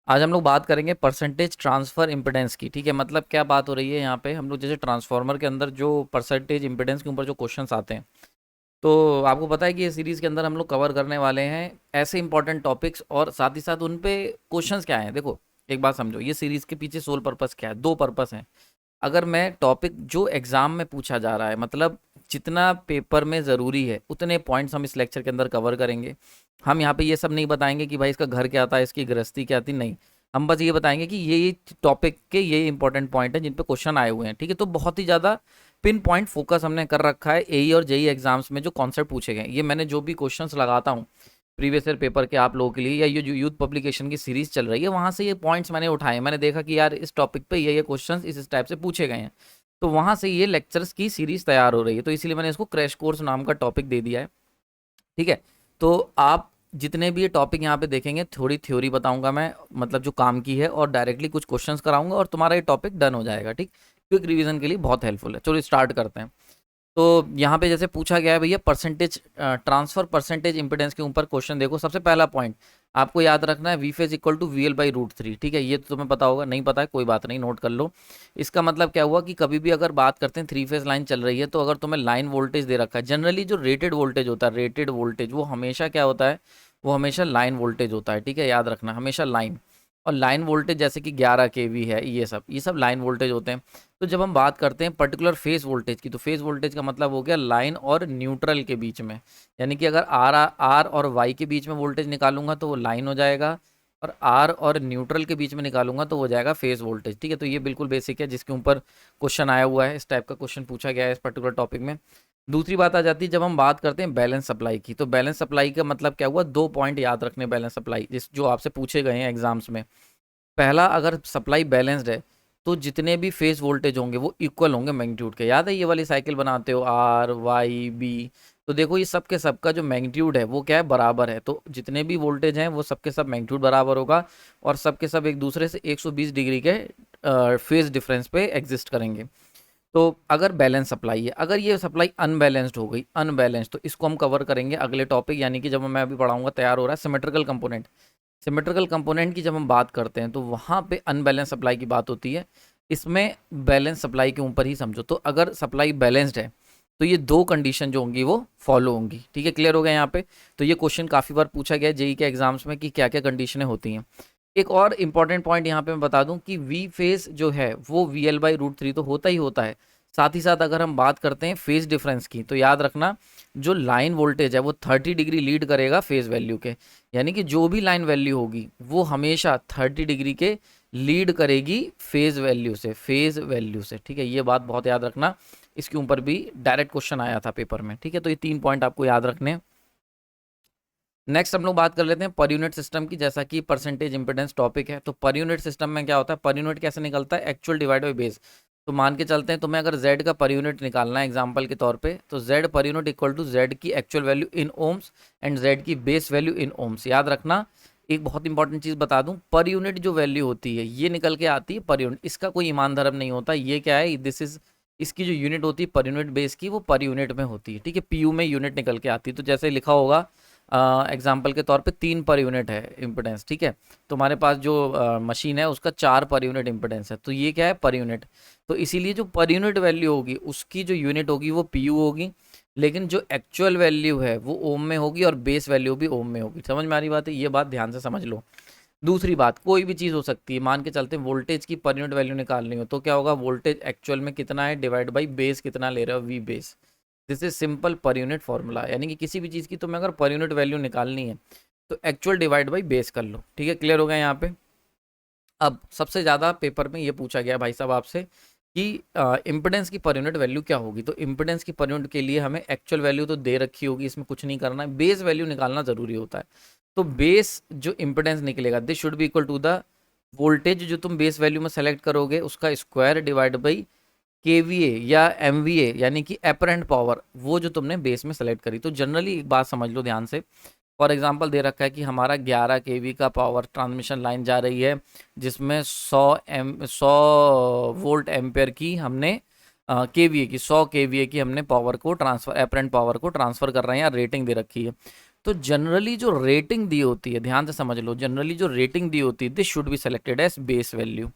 आज हम लोग बात करेंगे परसेंटेज ट्रांसफर इम्पिडेंस की। ठीक है, मतलब क्या बात हो रही है यहाँ पे, हम लोग जैसे ट्रांसफार्मर के अंदर जो परसेंटेज इम्पिडेंस के ऊपर जो क्वेश्चंस आते हैं, तो आपको पता है कि ये सीरीज़ के अंदर हम लोग कवर करने वाले हैं ऐसे इंपॉर्टेंट टॉपिक्स, और साथ ही साथ उन पे क्वेश्चंस क्या हैं। देखो, एक बात समझो, ये सीरीज़ के पीछे सोल पर्पस क्या है, दो पर्पस हैं। अगर मैं टॉपिक जो एग्जाम में पूछा जा रहा है, मतलब जितना पेपर में ज़रूरी है उतने पॉइंट्स हम इस लेक्चर के अंदर कवर करेंगे। हम यहाँ पे ये सब नहीं बताएंगे कि भाई इसका घर क्या आता है, इसकी गृहस्थी क्या आती, नहीं। हम बस ये बताएंगे कि ये टॉपिक के ये इंपॉर्टेंट पॉइंट हैं जिन पे क्वेश्चन आए हुए हैं। ठीक है, तो बहुत ही ज़्यादा पिन पॉइंट फोकस हमने कर रखा है एई और जेई एग्जाम्स में जो कॉन्सेप्ट पूछे गए। ये मैंने जो भी क्वेश्चंस लगाता हूँ प्रीवियस ईयर पेपर के आप लोगों के लिए, या ये जो यूथ पब्लिकेशन की सीरीज चल रही है, वहाँ से ये पॉइंट्स मैंने उठाए। मैंने देखा कि यार इस टॉपिक पे ये क्वेश्चंस इस टाइप से पूछे गए हैं, तो वहाँ से ये लेक्चर्स की सीरीज तैयार हो रही है। तो इसीलिए मैंने इसको क्रैश कोर्स नाम का टॉपिक दे दिया है। ठीक है, तो आप जितने भी ये टॉपिक यहाँ पे देखेंगे, थोड़ी थ्योरी बताऊंगा मैं, मतलब जो काम की है, और डायरेक्टली कुछ क्वेश्चंस कराऊंगा और तुम्हारा ये टॉपिक डन हो जाएगा। ठीक, क्विक रिवीजन के लिए बहुत हेल्पफुल है। चलो स्टार्ट करते हैं। तो यहाँ पे जैसे पूछा गया है भैया परसेंटेज ट्रांसफर परसेंटेज इंपिडेंस के ऊपर क्वेश्चन। देखो, सबसे पहला पॉइंट आपको याद रखना है, V phase equal to V L by root three. ठीक है, ये तो तुम्हें पता होगा, नहीं पता है कोई बात नहीं, नोट कर लो। इसका मतलब क्या हुआ कि कभी भी अगर बात करते हैं थ्री फेज लाइन चल रही है, तो अगर तुम्हें लाइन वोल्टेज दे रखा है, जनरली जो रेटेड वोल्टेज होता है, रेटेड वोल्टेज वो हमेशा क्या होता है, वो हमेशा लाइन वोल्टेज होता है। ठीक है, याद रखना हमेशा लाइन। और लाइन वोल्टेज जैसे कि 11 केवी है, ये सब लाइन वोल्टेज होते हैं। तो जब हम बात करते हैं पर्टिकुलर फेज वोल्टेज की, तो फेज वोल्टेज का मतलब हो गया लाइन और न्यूट्रल के बीच में। यानी कि अगर आर और वाई के बीच में वोल्टेज निकालूंगा तो वो लाइन हो जाएगा, और आर और न्यूट्रल के बीच में निकालूंगा तो हो जाएगा फेज वोल्टेज। ठीक है, तो ये बिल्कुल बेसिक है, जिसके ऊपर क्वेश्चन आया हुआ है, इस टाइप का क्वेश्चन पूछा गया है इस पर्टिकुलर टॉपिक में। दूसरी बात आ जाती है जब हम बात करते हैं बैलेंस सप्लाई की, तो बैलेंस सप्लाई का मतलब क्या हुआ, दो पॉइंट याद रखने बैलेंस सप्लाई जिस जो आपसे पूछे गए हैं एग्जाम्स में। पहला, अगर सप्लाई बैलेंस्ड है तो जितने भी फेज वोल्टेज होंगे वो इक्वल होंगे मैग्नीट्यूड के। याद है ये वाली साइकिल बनाते हो, आर वाई बी, तो देखो ये सब के सब का जो मैग्नीट्यूड है वो क्या है, बराबर है। तो जितने भी वोल्टेज हैं वो सब के सब मैग्नीट्यूड बराबर होगा, और सब के सब एक दूसरे से 120 डिग्री के फेज डिफरेंस पे एग्जिस्ट करेंगे। तो अगर बैलेंस सप्लाई है, अगर ये सप्लाई अनबैलेंस्ड हो गई, अनबैलेंस्ड, तो इसको हम कवर करेंगे अगले टॉपिक, यानी कि जब मैं अभी पढ़ाऊंगा, तैयार हो रहा है सिमेट्रिकल कंपोनेंट। सिमेट्रिकल कंपोनेंट की जब हम बात करते हैं तो वहाँ पे अनबैलेंस सप्लाई की बात होती है। इसमें बैलेंस सप्लाई के ऊपर ही समझो। तो अगर सप्लाई बैलेंस्ड है तो ये दो कंडीशन जो होंगी वो फॉलो होंगी। ठीक है, क्लियर हो गया यहाँ पे। तो ये क्वेश्चन काफ़ी बार पूछा गया है जेई के एग्जाम्स में कि क्या क्या कंडीशनें होती हैं। एक और इंपॉर्टेंट पॉइंट यहाँ पे मैं बता दूं कि वी फेज जो है वो V L by root three तो होता ही होता है। साथ ही साथ अगर हम बात करते हैं फेज डिफरेंस की, तो याद रखना जो लाइन वोल्टेज है वो 30 डिग्री लीड करेगा फेज वैल्यू के। यानी कि जो भी लाइन वैल्यू होगी वो हमेशा 30 डिग्री के लीड करेगी फेज वैल्यू से, फेज वैल्यू से। ठीक है, ये बात बहुत याद रखना, इसके ऊपर भी डायरेक्ट क्वेश्चन आया था पेपर में। ठीक है, तो ये 3 पॉइंट आपको याद रखने हैं। नेक्स्ट हम लोग बात कर लेते हैं पर यूनिट सिस्टम की, जैसा कि परसेंटेज इंपिडेंस टॉपिक है। तो पर यूनिट सिस्टम में क्या होता है, पर यूनिट कैसे निकलता है, एक्चुअल डिवाइड बाई बेस। तो मान के चलते हैं तुम्हें अगर z का पर यूनिट निकालना है एग्जांपल के तौर पे, तो z पर यूनिट इक्वल टू z की actual value in ohms and z की बेस वैल्यू इन ओम्स। याद रखना, एक बहुत इंपॉर्टेंट चीज़ बता दूं, पर यूनिट जो वैल्यू होती है ये निकल के आती है पर यूनिट, इसका कोई ईमान धर्म नहीं होता। ये क्या है, दिस इज, इसकी जो यूनिट होती है पर यूनिट बेस की, वो पर यूनिट में होती है। ठीक है, पीयू में यूनिट निकल के आती है। तो जैसे लिखा होगा एग्जाम्पल के तौर पे 3 पर यूनिट है इम्पिडेंस। ठीक है, तुम्हारे पास जो मशीन है उसका 4 पर यूनिट इम्पिडेंस है, तो ये क्या है, पर यूनिट। तो इसीलिए जो पर यूनिट वैल्यू होगी उसकी जो यूनिट होगी वो पीयू होगी, लेकिन जो एक्चुअल वैल्यू है वो ओम में होगी, और बेस वैल्यू भी ओम में होगी। समझ में आ रही बात है, ये बात ध्यान से समझ लो। दूसरी बात, कोई भी चीज़ हो सकती है, मान के चलते हैं वोल्टेज की पर यूनिट वैल्यू निकालनी हो, तो क्या होगा, वोल्टेज एक्चुअल में कितना है डिवाइड बाई बेस कितना ले रहे हो, V base. This is simple per unit formula. यानी कि किसी भी चीज़ की तुम्हें अगर पर यूनिट वैल्यू निकालनी है तो एक्चुअल डिवाइड बाई बेस कर लो। ठीक है, क्लियर हो गया यहाँ पे। अब सबसे ज़्यादा पेपर में ये पूछा गया भाई साहब आपसे कि इम्पिडेंस की पर यूनिट वैल्यू क्या होगी। तो इम्पिडेंस की पर यूनिट के लिए हमें एक्चुअल वैल्यू तो दे रखी होगी, इसमें कुछ नहीं करना है, बेस वैल्यू निकालना जरूरी होता है। तो बेस जो इम्पिडेंस निकलेगा, this should be equal to the voltage जो तुम बेस वैल्यू में सेलेक्ट करोगे उसका स्क्वायर डिवाइड बाई केवीए या एमवीए, यानी कि अपरेंट पावर, वो जो तुमने बेस में सेलेक्ट करी। तो जनरली एक बात समझ लो ध्यान से, फॉर एग्जांपल दे रखा है कि हमारा 11 केवी का पावर ट्रांसमिशन लाइन जा रही है, जिसमें 100 वोल्ट एम्पेयर की हमने केवीए की 100 केवीए की हमने पावर को ट्रांसफर, अपरेंट पावर को ट्रांसफर कर रहे हैं, या रेटिंग दे रखी है। तो जनरली जो रेटिंग दी होती है, ध्यान से समझ लो, जनरली जो रेटिंग दी होती है this should be selected as base value.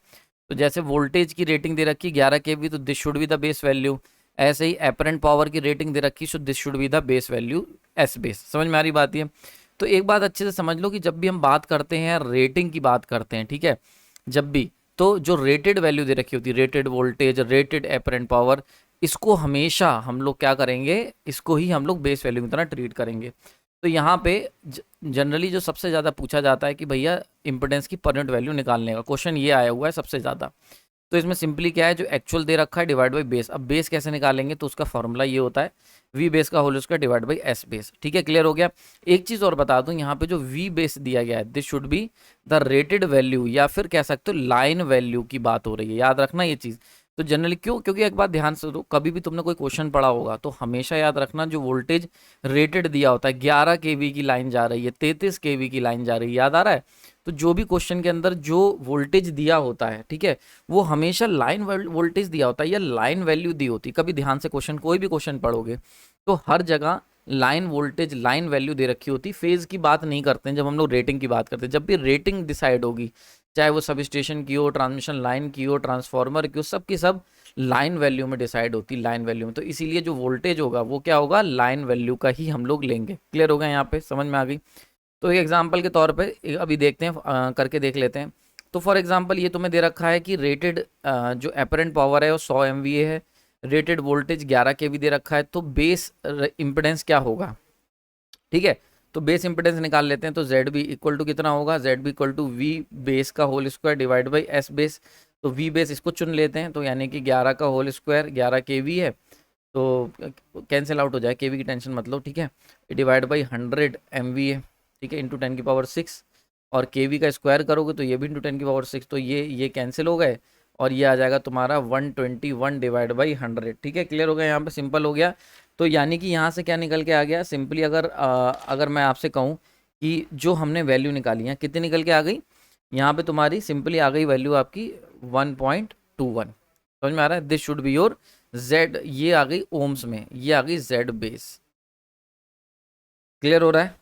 तो जैसे वोल्टेज की रेटिंग दे रखी 11 केवी, तो this should be the base value. ऐसे ही एपरेंट पावर की रेटिंग दे रखी, so this should be the base value S base. समझ में आ रही बात ये? तो एक बात अच्छे से समझ लो कि जब भी हम बात करते हैं रेटिंग की बात करते हैं, ठीक है, जब भी, तो जो रेटेड वैल्यू दे रखी होती है, rated voltage, rated apparent power, इसको हमेशा हम लोग क्या करेंगे, इसको ही हम लोग बेस वैल्यू की तरह ट्रीट करेंगे। तो यहाँ पे जनरली जो सबसे ज़्यादा पूछा जाता है कि भैया इम्पोर्टेंस की पर यूनिट वैल्यू निकालने का क्वेश्चन ये आया हुआ है सबसे ज़्यादा। तो इसमें सिंपली क्या है, जो एक्चुअल दे रखा है डिवाइड बाई बेस। अब बेस कैसे निकालेंगे, तो उसका फॉर्मूला ये होता है वी बेस का whole square divide by S base. ठीक है, क्लियर हो गया। एक चीज़ और बता दूं, यहाँ पे जो वी बेस दिया गया है this should be the rated value, या फिर कह सकते हो लाइन वैल्यू की बात हो रही है, याद रखना ये चीज़। तो जनरली क्यों, क्योंकि एक बात ध्यान से दो, कभी भी तुमने कोई क्वेश्चन पढ़ा होगा तो हमेशा याद रखना जो वोल्टेज रेटेड दिया होता है, 11 केवी की लाइन जा रही है, 33 केवी की लाइन जा रही है, याद आ रहा है? तो जो भी क्वेश्चन के अंदर जो वोल्टेज दिया होता है, ठीक है, वो हमेशा लाइन वोल्टेज दिया होता है या लाइन वैल्यू दी होती है। कभी ध्यान से क्वेश्चन, कोई भी क्वेश्चन पढ़ोगे तो हर जगह लाइन वोल्टेज, लाइन वैल्यू दे रखी होती। फेज की बात नहीं करते हैं जब हम लोग रेटिंग की बात करते हैं। जब भी रेटिंग डिसाइड होगी, चाहे वो सब स्टेशन की हो, ट्रांसमिशन लाइन की हो, ट्रांसफार्मर की हो, सब की सब लाइन वैल्यू में डिसाइड होती, लाइन वैल्यू में। तो इसीलिए जो वोल्टेज होगा वो क्या होगा, लाइन वैल्यू का ही हम लोग लेंगे। क्लियर होगा यहाँ पे, समझ में आ गई? तो एक एग्जांपल के तौर पे अभी देखते हैं, करके देख लेते हैं। तो फॉर एग्जांपल ये तुम्हें दे रखा है कि रेटेड जो एपरेंट पावर है वो 100 MVA है, रेटेड वोल्टेज 11 केवी दे रखा है, तो बेस इम्पिडेंस क्या होगा? ठीक है, तो बेस इम्पिडेंस निकाल लेते हैं। तो जेड बी इक्वल टू कितना होगा, Z B equal to V base का whole square divide by S base. तो वी बेस इसको चुन लेते हैं, तो यानी कि 11 का होल स्क्वायर, 11 केवी है तो कैंसिल आउट हो जाए, केवी की टेंशन मतलब, ठीक है, डिवाइड बाई 100 MVA, ठीक है, इंटू 10 की पावर 6। और केवी का स्क्वायर करोगे तो ये भी इंटू 10 की पावर 6, तो ये कैंसिल हो गए और ये आ जाएगा तुम्हारा 121 डिवाइड बाई 100। ठीक है, क्लियर हो गया, यहाँ पे सिंपल हो गया। तो यानी कि यहाँ से क्या निकल के आ गया, सिंपली अगर मैं आपसे कहूँ कि जो हमने वैल्यू निकाली है कितनी निकल के आ गई, यहाँ पे तुम्हारी सिंपली आ गई वैल्यू आपकी 1.21। समझ में आ रहा है? This should be your Z, ये आ गई ओम्स में, ये आ गई जेड बेस। क्लियर हो रहा है?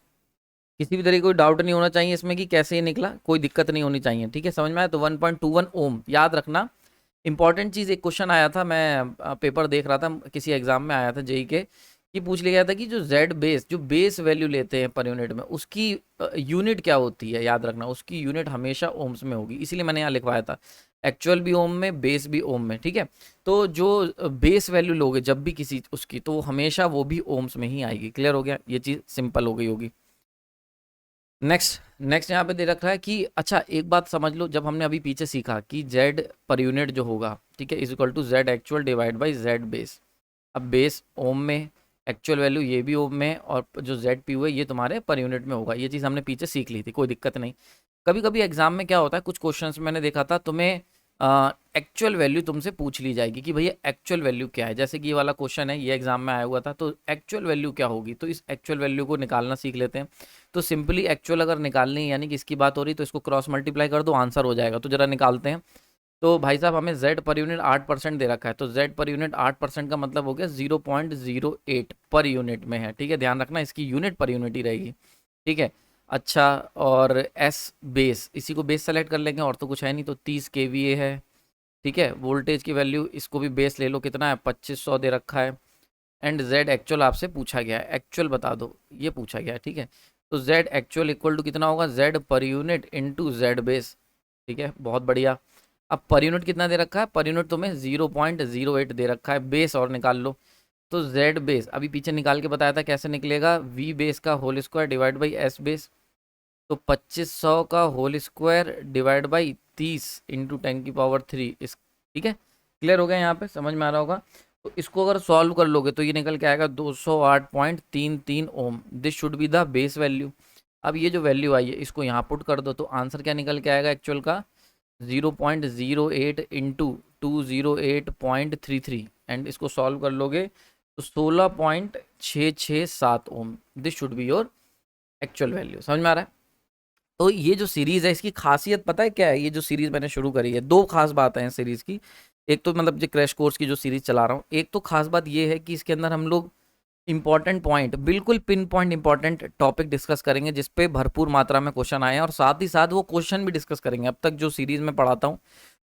किसी भी तरह की कोई डाउट नहीं होना चाहिए इसमें कि कैसे ये निकला, कोई दिक्कत नहीं होनी चाहिए। ठीक है, समझ में आया? तो 1.21 ओम याद रखना। इंपॉर्टेंट चीज़, एक क्वेश्चन आया था, मैं पेपर देख रहा था, किसी एग्जाम में आया था जेई के, कि पूछ लिया गया था कि जो जेड बेस, जो बेस वैल्यू लेते हैं पर यूनिट में, उसकी यूनिट क्या होती है, याद रखना उसकी यूनिट हमेशा ओम्स में होगी। इसीलिए मैंने यहाँ लिखवाया था, एक्चुअल भी ओम में, बेस भी ओम में। ठीक है, तो जो बेस वैल्यू लोगे जब भी किसी उसकी, तो हमेशा वो भी ओम्स में ही आएगी। क्लियर हो गया, ये चीज़ सिंपल हो गई होगी। नेक्स्ट नेक्स्ट यहाँ पे दे रखा है कि अच्छा एक बात समझ लो, जब हमने अभी पीछे सीखा कि जेड पर यूनिट जो होगा, ठीक है, is equal to Z actual divide by Z base. अब बेस ओम में, एक्चुअल वैल्यू ये भी ओम में, और जो जेड पी हुआ ये तुम्हारे पर यूनिट में होगा। ये चीज़ हमने पीछे सीख ली थी, कोई दिक्कत नहीं। कभी कभी एग्जाम में क्या होता है, कुछ क्वेश्चंस मैंने देखा था, तुम्हें एक्चुअल वैल्यू तुमसे पूछ ली जाएगी कि भैया एक्चुअल वैल्यू क्या है। जैसे कि ये वाला क्वेश्चन है, ये एग्जाम में आया हुआ था, तो एक्चुअल वैल्यू क्या होगी, तो इस एक्चुअल वैल्यू को निकालना सीख लेते हैं। तो सिंपली एक्चुअल अगर निकालनी है, यानी कि इसकी बात हो रही, तो इसको क्रॉस मल्टीप्लाई कर दो, आंसर हो जाएगा। तो जरा निकालते हैं। तो भाई साहब हमें जेड पर यूनिट 8% दे रखा है, तो जेड पर यूनिट 8% का मतलब हो गया 0.08 पर यूनिट में है। ठीक है, ध्यान रखना इसकी यूनिट पर यूनिट ही रहेगी। ठीक है, अच्छा, और एस बेस, इसी को बेस सेलेक्ट कर लेंगे, और तो कुछ है नहीं, तो 30 kVA है। ठीक है, वोल्टेज की वैल्यू, इसको भी बेस ले लो, कितना है, 2500 दे रखा है। एंड जेड एक्चुअल आपसे पूछा गया है, एक्चुअल बता दो, ये पूछा गया है। ठीक है, तो जेड एक्चुअल इक्वल टू कितना होगा, Z per unit into Z base. ठीक है, बहुत बढ़िया। अब पर यूनिट कितना दे रखा है, पर यूनिट तुम्हें 0.08 दे रखा है, बेस और निकाल लो। तो जेड बेस अभी पीछे निकाल के बताया था कैसे निकलेगा, वी बेस का whole square divide by S base. तो 2500 का whole square divide by 30 into 10 की पावर 3 इस। ठीक है, क्लियर हो गया, यहाँ पे समझ में आ रहा होगा। तो इसको अगर सॉल्व कर लोगे तो ये निकल के आएगा 208.33 ohm. This should be the base value. अब ये जो वैल्यू आई है इसको यहाँ पुट कर दो, तो आंसर क्या निकल के आएगा एक्चुअल का, 0.08 इंटू 208.33, एंड इसको सॉल्व कर लोगे तो 16.667 ohm. This should be your actual value. समझ में आ रहा है? तो ये जो सीरीज है इसकी खासियत पता है क्या है, ये जो सीरीज मैंने शुरू करी है, दो खास बातें हैं सीरीज की। एक तो मतलब जो क्रैश कोर्स की जो सीरीज चला रहा हूँ, एक तो खास बात ये है कि इसके अंदर हम लोग इंपॉर्टेंट पॉइंट, बिल्कुल pin point important topic discuss करेंगे जिस पे भरपूर मात्रा में क्वेश्चन आए हैं, और साथ ही साथ वो क्वेश्चन भी डिस्कस करेंगे। अब तक जो सीरीज में पढ़ाता हूँ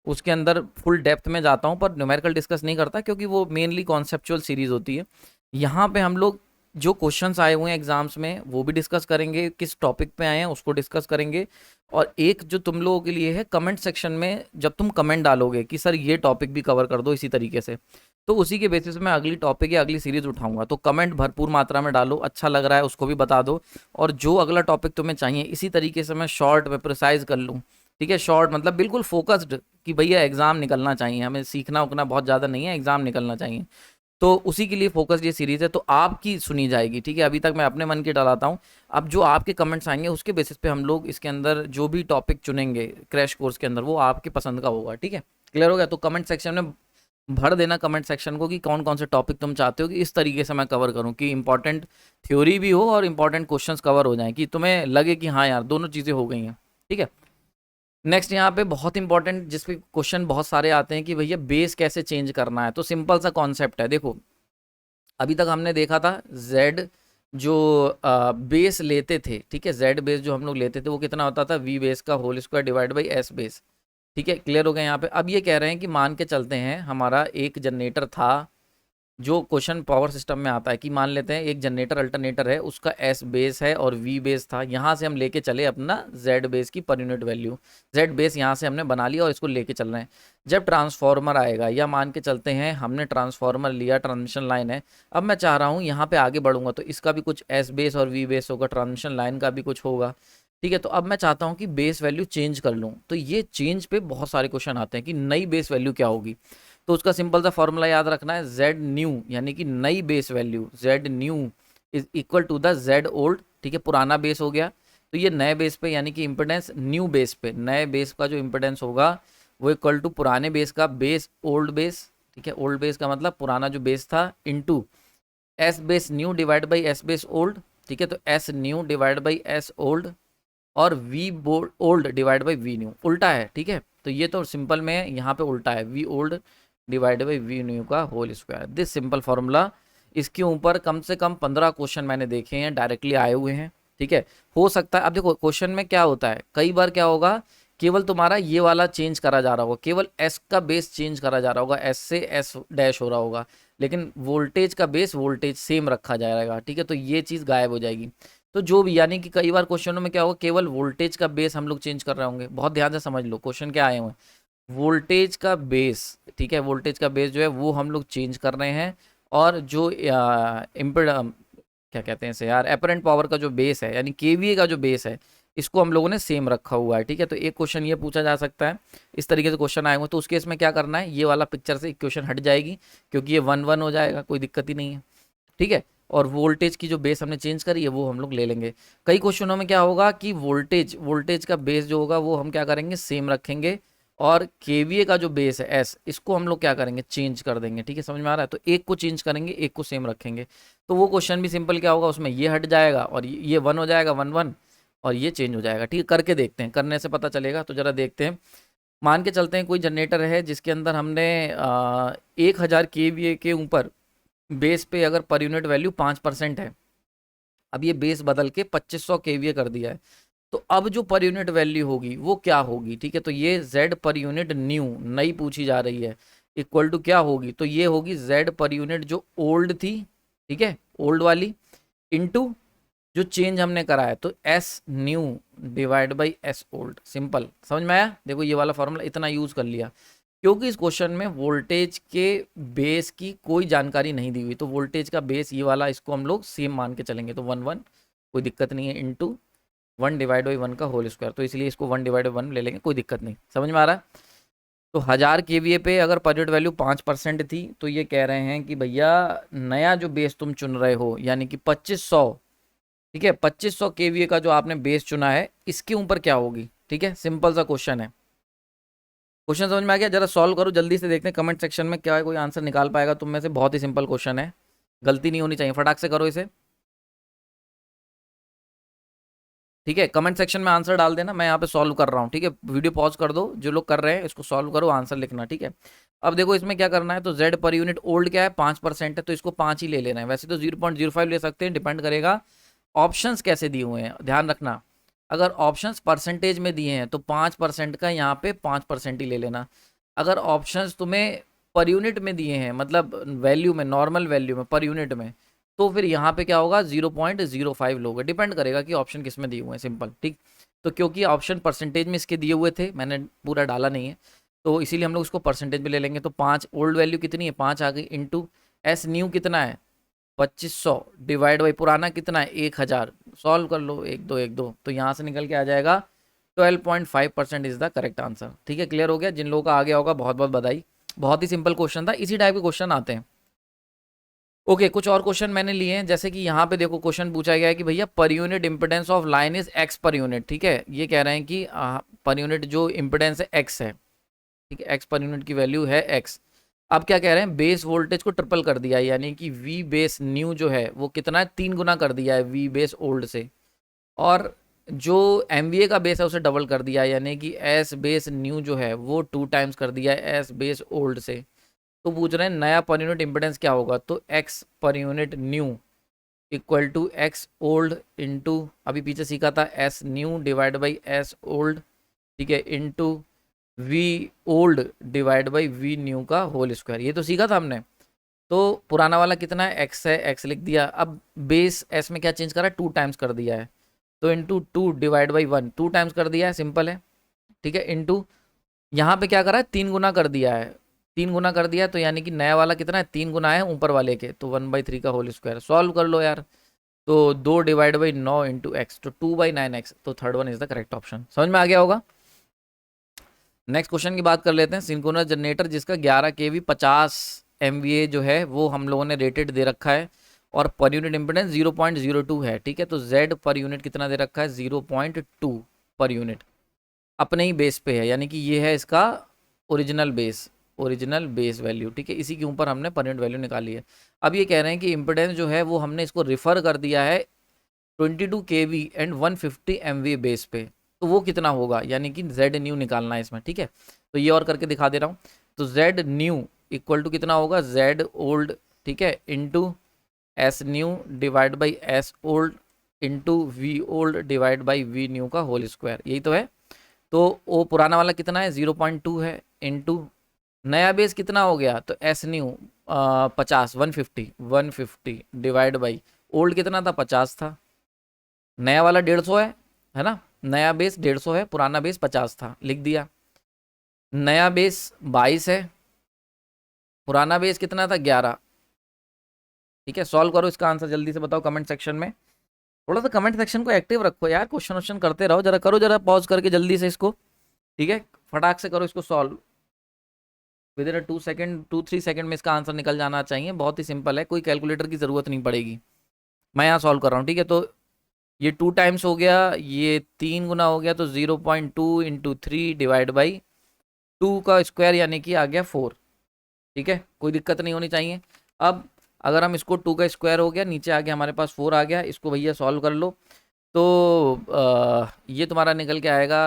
उसके अंदर फुल डेप्थ में जाता हूँ, पर न्यूमेरिकल डिस्कस नहीं करता क्योंकि वो मेनली कॉन्सेप्चुअल सीरीज होती है। यहाँ पे हम लोग जो क्वेश्चंस आए हुए हैं एग्जाम्स में वो भी डिस्कस करेंगे, किस टॉपिक पे आए हैं उसको डिस्कस करेंगे। और एक जो तुम लोगों के लिए है, कमेंट सेक्शन में जब तुम कमेंट डालोगे कि सर ये टॉपिक भी कवर कर दो इसी तरीके से, तो उसी के बेसिस में अगली टॉपिक या अगली सीरीज उठाऊंगा। तो कमेंट भरपूर मात्रा में डालो, अच्छा लग रहा है उसको भी बता दो, और जो अगला टॉपिक तुम्हें चाहिए इसी तरीके से मैं शॉर्ट में प्रिसाइज कर लूँ। ठीक है, शॉर्ट मतलब बिल्कुल फोकस्ड कि भैया एग्जाम निकलना चाहिए, हमें सीखना उखना बहुत ज़्यादा नहीं है, एग्जाम निकलना चाहिए। तो उसी के लिए फोकस्ड ये सीरीज है, तो आपकी सुनी जाएगी। ठीक है, अभी तक मैं अपने मन की डालाता हूँ, अब जो आपके कमेंट्स आएंगे उसके बेसिस पे हम लोग इसके अंदर जो भी टॉपिक चुनेंगे क्रैश कोर्स के अंदर वो आपके पसंद का होगा। ठीक है, क्लियर हो गया? तो कमेंट सेक्शन में भर देना कमेंट सेक्शन को कि कौन कौन से टॉपिक तुम चाहते हो कि इस तरीके से मैं कवर करूं कि इंपॉर्टेंट थ्योरी भी हो और इंपॉर्टेंट क्वेश्चंस कवर हो जाएं, कि तुम्हें लगे कि हाँ यार दोनों चीज़ें हो गई हैं। ठीक है, नेक्स्ट यहाँ पे बहुत इंपॉर्टेंट जिस पे क्वेश्चन बहुत सारे आते हैं कि भैया बेस कैसे चेंज करना है। तो सिंपल सा कॉन्सेप्ट है, देखो अभी तक हमने देखा था जेड जो बेस लेते थे, ठीक है, जेड बेस जो हम लोग लेते थे वो कितना होता था, वी बेस का whole square divide by S base. ठीक है, क्लियर हो गया यहाँ पे? अब ये कह रहे हैं कि मान के चलते हैं हमारा एक जनरेटर था, जो क्वेश्चन पावर सिस्टम में आता है कि मान लेते हैं एक जनरेटर अल्टरनेटर है, उसका एस बेस है और वी बेस था, यहाँ से हम लेके चले अपना जेड बेस की per unit value, Z base यहाँ से हमने बना लिया और इसको लेके चल रहे हैं। जब ट्रांसफॉर्मर आएगा, या मान के चलते हैं हमने ट्रांसफॉर्मर लिया, ट्रांसमिशन लाइन है, अब मैं चाह रहा हूँ यहाँ पे आगे बढ़ूंगा तो इसका भी कुछ एस बेस और वी बेस होगा, ट्रांसमिशन लाइन का भी कुछ होगा। ठीक है, तो अब मैं चाहता हूँ कि बेस वैल्यू चेंज कर लूँ, तो ये चेंज पे बहुत सारे क्वेश्चन आते हैं कि नई बेस वैल्यू क्या होगी। तो उसका सिंपल सा फॉर्मूला याद रखना है, जेड न्यू यानी कि नई base value, Z new is equal to the Z old. ठीक है, पुराना बेस हो गया, तो ये नए बेस पे यानी कि इम्पिडेंस न्यू बेस पे, नए बेस का जो इम्पिडेंस होगा वो इक्वल टू पुराने बेस का बेस ओल्ड बेस। ठीक है, ओल्ड बेस का मतलब पुराना जो बेस था into S base new divide by S base old. ठीक है, तो S new divide by S old और V old divide by V new, उल्टा है। ठीक है, तो ये तो सिंपल में यहाँ पे उल्टा है, V old divide by V new का whole square, this simple formula. इसके ऊपर कम से कम 15 क्वेश्चन मैंने देखे हैं, डायरेक्टली आए हुए हैं। ठीक है, हो सकता है, अब देखो क्वेश्चन में क्या होता है, कई बार क्या होगा, केवल तुम्हारा ये वाला चेंज करा जा रहा होगा, केवल एस का बेस चेंज करा जा रहा होगा, एस से एस डैश हो रहा होगा, लेकिन वोल्टेज का बेस वोल्टेज सेम रखा जाएगा। ठीक है, तो ये चीज़ गायब हो जाएगी। तो जो भी, यानी कि कई बार क्वेश्चनों में क्या होगा, केवल वोल्टेज का बेस हम लोग चेंज कर रहे होंगे। बहुत ध्यान से समझ लो क्वेश्चन क्या आए हुए हैं, वोल्टेज का बेस। ठीक है, वोल्टेज का बेस जो है वो हम लोग चेंज कर रहे हैं, और जो इम्पिड क्या कहते हैं इसे यार, एपरेंट पावर का जो बेस है यानी केवीए का जो बेस है, इसको हम लोगों ने सेम रखा हुआ है। ठीक है, तो एक क्वेश्चन ये पूछा जा सकता है, इस तरीके से क्वेश्चन आए हुए, तो उस केस में क्या करना है, ये वाला पिक्चर से इक्वेशन हट जाएगी, क्योंकि ये 1 1 हो जाएगा, कोई दिक्कत ही नहीं है। ठीक है, और वोल्टेज की जो बेस हमने चेंज करी है वो हम लोग ले लेंगे। कई क्वेश्चनों में क्या होगा कि वोल्टेज का बेस जो होगा वो हम क्या करेंगे, सेम रखेंगे, और केवीए का जो बेस है एस, इसको हम लोग क्या करेंगे, चेंज कर देंगे। ठीक है, समझ में आ रहा है? तो एक को चेंज करेंगे, एक को सेम रखेंगे, तो वो क्वेश्चन भी सिंपल क्या होगा, उसमें ये हट जाएगा और ये 1 हो जाएगा, 1 1, और ये चेंज हो जाएगा। ठीक है, करके देखते हैं, करने से पता चलेगा। तो जरा देखते हैं, मान के चलते हैं कोई जनरेटर है जिसके अंदर हमने 1000 केवीए के ऊपर बेस पे अगर पर यूनिट वैल्यू 5% है, अब ये बेस बदल के 2500 केवीए कर दिया है, तो अब जो पर यूनिट वैल्यू होगी वो क्या होगी। ठीक है, तो ये जेड पर यूनिट न्यू नई पूछी जा रही है, इक्वल टू क्या होगी, तो ये होगी जेड पर यूनिट जो ओल्ड थी, ठीक है, ओल्ड वाली, इनटू जो चेंज हमने करा है, तो S new divide by S old. Simple, समझ में आया? देखो ये वाला फॉर्मूला इतना यूज कर लिया, क्योंकि इस क्वेश्चन में वोल्टेज के बेस की कोई जानकारी नहीं दी हुई, तो वोल्टेज का बेस ये वाला, इसको हम लोग सेम मान के चलेंगे, तो 1 1 कोई दिक्कत नहीं है, इनटू 1 डिवाइड बाई 1 का होल स्क्वायर, तो इसलिए इसको 1 डिवाइड बाई 1 ले लेंगे, कोई दिक्कत नहीं। समझ में आ रहा है? तो 1000 केवीए पे अगर पर यूनिट वैल्यू 5% थी, तो ये कह रहे हैं कि भैया नया जो बेस तुम चुन रहे हो यानी कि 2500, ठीक है, 2500 केवीए का जो आपने बेस चुना है इसके ऊपर क्या होगी। ठीक है, सिंपल सा क्वेश्चन है। क्वेश्चन समझ में आ गया? जरा सॉल्व करो, जल्दी से देखते हैं कमेंट सेक्शन में क्या है, कोई आंसर निकाल पाएगा तुम में से। बहुत ही सिंपल क्वेश्चन है, गलती नहीं होनी चाहिए, फटाक से करो इसे। ठीक है, कमेंट सेक्शन में आंसर डाल देना, मैं यहाँ पे सॉल्व कर रहा हूँ। ठीक है, वीडियो पॉज कर दो, जो लोग कर रहे हैं इसको सॉल्व करो, आंसर लिखना। ठीक है, अब देखो इसमें क्या करना है, तो जेड पर यूनिट ओल्ड क्या है 5% है, तो इसको 5 ही ले लेना है। वैसे तो 0.05 ले सकते हैं, डिपेंड करेगा ऑप्शंस कैसे दिए हुए हैं। ध्यान रखना, अगर ऑप्शंस परसेंटेज में दिए हैं तो 5% का यहाँ पे 5% ही ले लेना। अगर ऑप्शंस तुम्हें पर यूनिट में दिए हैं, मतलब वैल्यू में, नॉर्मल वैल्यू में, पर यूनिट में, तो फिर यहाँ पे क्या होगा 0.05 लोगे। डिपेंड करेगा कि ऑप्शन किस में दिए हुए हैं, सिंपल। ठीक, तो क्योंकि ऑप्शन परसेंटेज में इसके दिए हुए थे, मैंने पूरा डाला नहीं है, तो इसीलिए हम लोग उसको परसेंटेज में ले लेंगे। तो 5 ओल्ड वैल्यू कितनी है, 5 आ गई, इंटू एस न्यू कितना है 2500, डिवाइड बाई पुराना कितना है 1000। सॉल्व कर लो, 1 2 1 2, तो यहाँ से निकल के आ जाएगा 12.5% इज द करेक्ट आंसर। ठीक है, क्लियर हो गया। जिन लोगों का आ गया होगा बहुत बहुत बधाई, बहुत ही सिंपल क्वेश्चन था, इसी टाइप के क्वेश्चन आते हैं। ओके, कुछ और क्वेश्चन मैंने लिए हैं, जैसे कि यहाँ पे देखो क्वेश्चन पूछा गया है कि भैया per unit impedance of line is x per unit. ठीक है, ये कह रहे हैं कि पर यूनिट जो इम्पिडेंस है एक्स है। ठीक है, एक्स पर यूनिट की वैल्यू है एक्स। अब क्या कह रहे हैं, बेस वोल्टेज को ट्रिपल कर दिया है, यानी कि वी बेस न्यू जो है वो कितना है 3 गुना कर दिया है वी बेस ओल्ड से, और जो एम का बेस है उसे डबल कर दिया है, यानी कि एस बेस न्यू जो है वो 2 टाइम्स कर दिया है एस बेस ओल्ड से। तो पूछ रहे हैं नया पर यूनिट इम्पिडेंस क्या होगा, तो X per unit new equal to X old into, अभी पीछे सीखा था S new divide by S old. ठीक है, into V old divide by V new का होल स्क्वायर, ये तो सीखा था हमने। तो पुराना वाला कितना है एक्स है, एक्स लिख दिया। अब बेस एस में क्या चेंज करा है 2 टाइम्स कर दिया है, तो इंटू 2 डिवाइड बाई 1, 2 टाइम्स कर दिया है, सिंपल है। ठीक है, इंटू यहाँ पे क्या करा है 3 गुना कर दिया है, 3 गुना कर दिया है, तो यानी कि नया वाला कितना है 3 गुना है ऊपर वाले के, तो 1/3 का होल स्क्वायर। सॉल्व कर लो यार, तो 2 डिवाइड बाई 9 इंटू एक्स, तो 2/9x, तो third one is the correct option. समझ में आ गया होगा। नेक्स्ट क्वेश्चन की बात कर लेते हैं। सिंक्रोनस जनरेटर जिसका 11 kV 50 MVA जो है वो हम लोगों ने रेटेड दे रखा है, और पर यूनिट इम्पिडेंस 0.02 है। ठीक है, तो Z पर यूनिट कितना दे रखा है 0.2 पर यूनिट, अपने ही बेस पे है, यानी कि ये है इसका ओरिजिनल बेस वैल्यू। ठीक है, इसी के ऊपर हमने पर यूनिट वैल्यू निकाली है। अब ये कह रहे हैं कि इम्पिडेंस जो है वो हमने इसको रिफर कर दिया है 22 kV एंड 150 MVA बेस पे, तो वो कितना होगा, यानी कि Z न्यू निकालना है इसमें। ठीक है, तो ये और करके दिखा दे रहा हूँ। तो Z न्यू इक्वल टू कितना होगा Z ओल्ड, ठीक है, into S new divide by S old into V old divide by V new का होल स्क्वायर, यही तो है। तो वो पुराना वाला कितना है 0.2 है, इंटू नया बेस कितना हो गया, तो S new 50 150 divide by old कितना था 50 था, नया वाला 150 है ना, नया बेस 150 है, पुराना बेस 50 था, लिख दिया। नया बेस 22 है, पुराना बेस कितना था 11। ठीक है, सॉल्व करो इसका आंसर, जल्दी से बताओ कमेंट सेक्शन में। थोड़ा सा कमेंट सेक्शन को एक्टिव रखो यार, क्वेश्चन वोश्चन करते रहो, जरा करो, जरा पॉज करके जल्दी से इसको। ठीक है, फटाक से करो इसको सॉल्व, विद इन 2-3 सेकंड में इसका आंसर निकल जाना चाहिए। बहुत ही सिंपल है, कोई कैलकुलेटर की ज़रूरत नहीं पड़ेगी। मैं यहाँ सॉल्व कर रहा हूँ। ठीक है, तो ये 2 टाइम्स हो गया, ये 3 गुना हो गया, तो 0.2 इंटू 3 डिवाइड बाई 2 का स्क्वायर, यानी कि आ गया 4। ठीक है, कोई दिक्कत नहीं होनी चाहिए। अब अगर हम इसको 2 का स्क्वायर हो गया, नीचे आ गया हमारे पास 4 आ गया, इसको भैया सॉल्व कर लो। तो ये तुम्हारा निकल के आएगा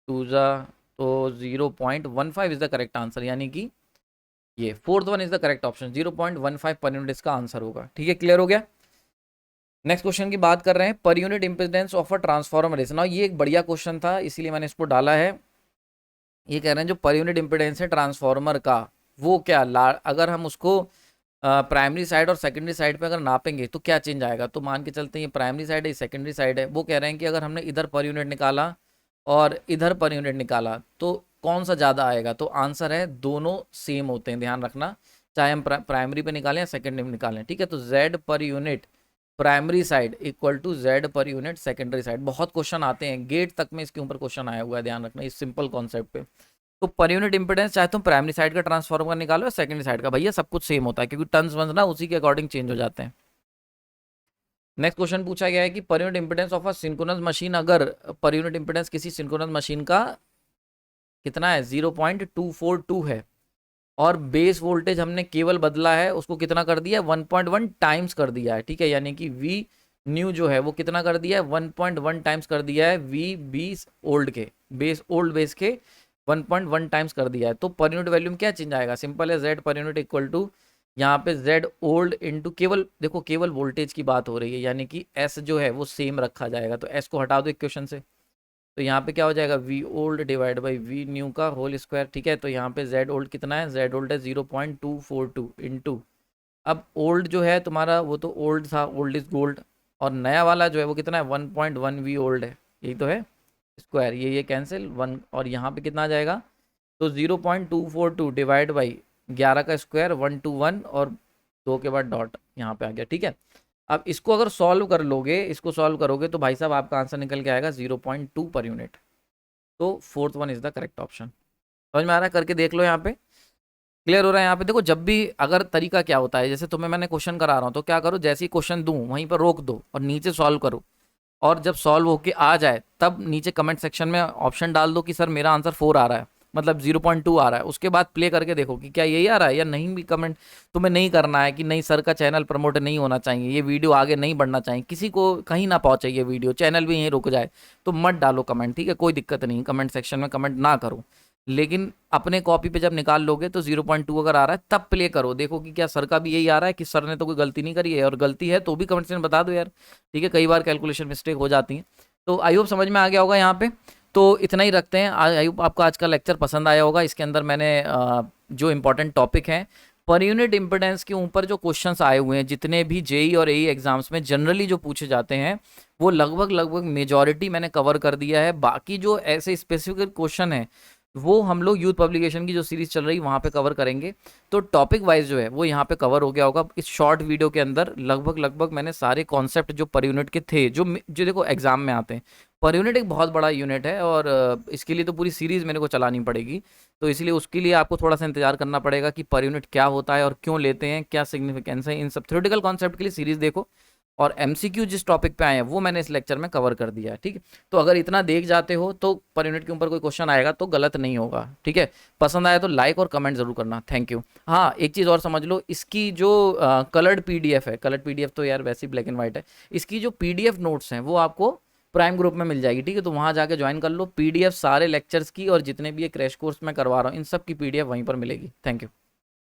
2 जा, तो 0.15 इज द करेक्ट आंसर, यानी कि ये fourth one is the correct option, 0.15 per unit इसका आंसर होगा। ठीक है, क्लियर हो गया। नेक्स्ट क्वेश्चन की बात कर रहे हैं, per unit impedance of a transformer is. ना ये एक बढ़िया क्वेश्चन था, इसीलिए मैंने इसको डाला है। ये कह रहे हैं जो पर यूनिट इम्पिडेंस है ट्रांसफॉर्मर का, वो क्या अगर हम उसको प्राइमरी साइड और सेकेंडरी साइड पे अगर नापेंगे तो क्या चेंज आएगा। तो मान के चलते हैं ये प्राइमरी साइड है, ये सेकेंडरी साइड है। वो कह रहे हैं कि अगर हमने इधर पर यूनिट निकाला और इधर पर यूनिट निकाला तो कौन सा ज़्यादा आएगा। तो आंसर है दोनों सेम होते हैं, ध्यान रखना, चाहे हम प्राइमरी पे निकालें या सेकेंडरी में निकालें। ठीक है, तो Z पर unit primary side equal to Z पर यूनिट सेकेंडरी साइड। बहुत क्वेश्चन आते हैं, गेट तक में इसके ऊपर क्वेश्चन आया हुआ है, ध्यान रखना इस सिंपल कॉन्सेप्ट पे। तो पर यूनिट इंपेडेंस चाहे तुम प्राइमरी साइड का ट्रांसफॉर्मर निकालो या सेकेंडरी साइड का, भैया सब कुछ सेम होता है, क्योंकि टर्न्स वंस ना उसी के अकॉर्डिंग चेंज हो जाते हैं। नेक्स्ट क्वेश्चन पूछा गया है कि per unit impedance of a synchronous machine, अगर पर यूनिट इंपेडेंस किसी सिंक्रोनस मशीन का कितना है 0.242 है, और बेस वोल्टेज हमने केवल बदला है, उसको कितना कर दिया 1.1 टाइम्स कर दिया है। ठीक है, यानी कि V न्यू जो है वो कितना कर दिया है, 1.1 टाइम्स कर दिया है वी बीस ओल्ड के बेस, ओल्ड बेस के 1.1 टाइम्स कर दिया है। तो पर यूनिट वैल्यू में क्या चेंज आएगा, सिंपल है, जेड पर यूनिट इक्वल टू यहाँ पे जेड ओल्ड इंटू, केवल देखो केवल वोल्टेज की बात हो रही है, यानी कि एस जो है वो सेम रखा जाएगा, तो एस को हटा दो इक्वेशन से, तो यहाँ पे क्या हो जाएगा, V old divide by V new का होल स्क्वायर, ठीक है। तो यहाँ पे जेड ओल्ड कितना है, जेड ओल्ड है 0.242 इंटू, अब ओल्ड जो है तुम्हारा वो तो ओल्ड था, ओल्ड इज गोल्ड, और नया वाला जो है वो कितना है 1.1 वी ओल्ड है, यही तो है, स्क्वायर, ये कैंसिल वन, और यहाँ पे कितना आ जाएगा, तो 0.242 डिवाइड बाई 11 का स्क्वायर 121 और 2 के बाद डॉट यहाँ पे आ गया, ठीक है। अब इसको अगर सॉल्व कर लोगे, इसको सॉल्व करोगे तो भाई साहब आपका आंसर निकल के आएगा 0.2 पर यूनिट। तो fourth one is the correct option. समझ में आ रहा है, करके देख लो यहाँ पे, क्लियर हो रहा है। यहाँ पे देखो, जब भी अगर तरीका क्या होता है, जैसे तुम्हें मैंने क्वेश्चन करा रहा हूँ तो क्या करो, जैसे ही क्वेश्चन दूं वहीं पर रोक दो और नीचे सॉल्व करो, और जब सॉल्व होके आ जाए तब नीचे कमेंट सेक्शन में ऑप्शन डाल दो कि सर मेरा आंसर 4 आ रहा है, मतलब 0.2 आ रहा है, उसके बाद प्ले करके देखो कि क्या यही आ रहा है या नहीं। भी कमेंट तुम्हें नहीं करना है कि नहीं सर का चैनल प्रमोट नहीं होना चाहिए, ये वीडियो आगे नहीं बढ़ना चाहिए, किसी को कहीं ना पहुंचे ये वीडियो, चैनल भी यहीं रुक जाए, तो मत डालो कमेंट, ठीक है, कोई दिक्कत नहीं, कमेंट सेक्शन में कमेंट ना करो, लेकिन अपने कॉपी पे जब निकाल लोगे तो 0.2 अगर आ रहा है तब प्ले करो, देखो कि क्या सर का भी यही आ रहा है कि सर ने तो कोई गलती नहीं करी है, और गलती है तो भी कमेंट में बता दो यार, ठीक है, कई बार कैलकुलेशन मिस्टेक हो जाती है। तो आई होप समझ में आ गया होगा यहाँ पे। तो इतना ही रखते हैं, आई होप आपको आज का लेक्चर पसंद आया होगा। इसके अंदर मैंने जो इंपॉर्टेंट टॉपिक हैं, पर यूनिट इम्पोर्टेंस के ऊपर जो क्वेश्चंस आए हुए हैं, जितने भी जेई और एई एग्जाम्स में जनरली जो पूछे जाते हैं, वो लगभग मेजॉरिटी मैंने कवर कर दिया है। बाकी जो ऐसे स्पेसिफिक क्वेश्चन है वो हम लोग यूथ पब्लिकेशन की जो सीरीज चल रही है वहाँ पे कवर करेंगे। तो टॉपिक वाइज जो है वो यहाँ पे कवर हो गया होगा। इस शॉर्ट वीडियो के अंदर लगभग मैंने सारे कॉन्सेप्ट जो पर यूनिट के थे, जो देखो एग्जाम में आते हैं, पर यूनिट एक बहुत बड़ा यूनिट है, और इसके लिए तो पूरी सीरीज मेरे को चलानी पड़ेगी, तो इसलिए उसके लिए आपको थोड़ा सा इंतजार करना पड़ेगा कि पर यूनिट क्या होता है और क्यों लेते हैं, क्या सिग्निफिकेंस है, इन सब थ्योरेटिकल कॉन्सेप्ट के लिए सीरीज देखो। और एमसीक्यू जिस टॉपिक पे आए हैं वो मैंने इस लेक्चर में कवर कर दिया है, ठीक है। तो अगर इतना देख जाते हो तो पर यूनिट के ऊपर कोई क्वेश्चन आएगा तो गलत नहीं होगा, ठीक है। पसंद आया तो लाइक और कमेंट जरूर करना, थैंक यू। हाँ, एक चीज़ और समझ लो, इसकी जो कलर्ड पीडीएफ है, कलर्ड पीडीएफ तो यार वैसे ही ब्लैक एंड व्हाइट है, इसकी जो पीडीएफ नोट्स हैं वो आपको प्राइम ग्रुप में मिल जाएगी, ठीक है। तो वहाँ जाके ज्वाइन कर लो, पीडीएफ सारे लेक्चर्स की और जितने भी ये क्रैश कोर्स मैं करवा रहा हूँ इन सब की पीडीएफ वहीं पर मिलेगी। Thank you.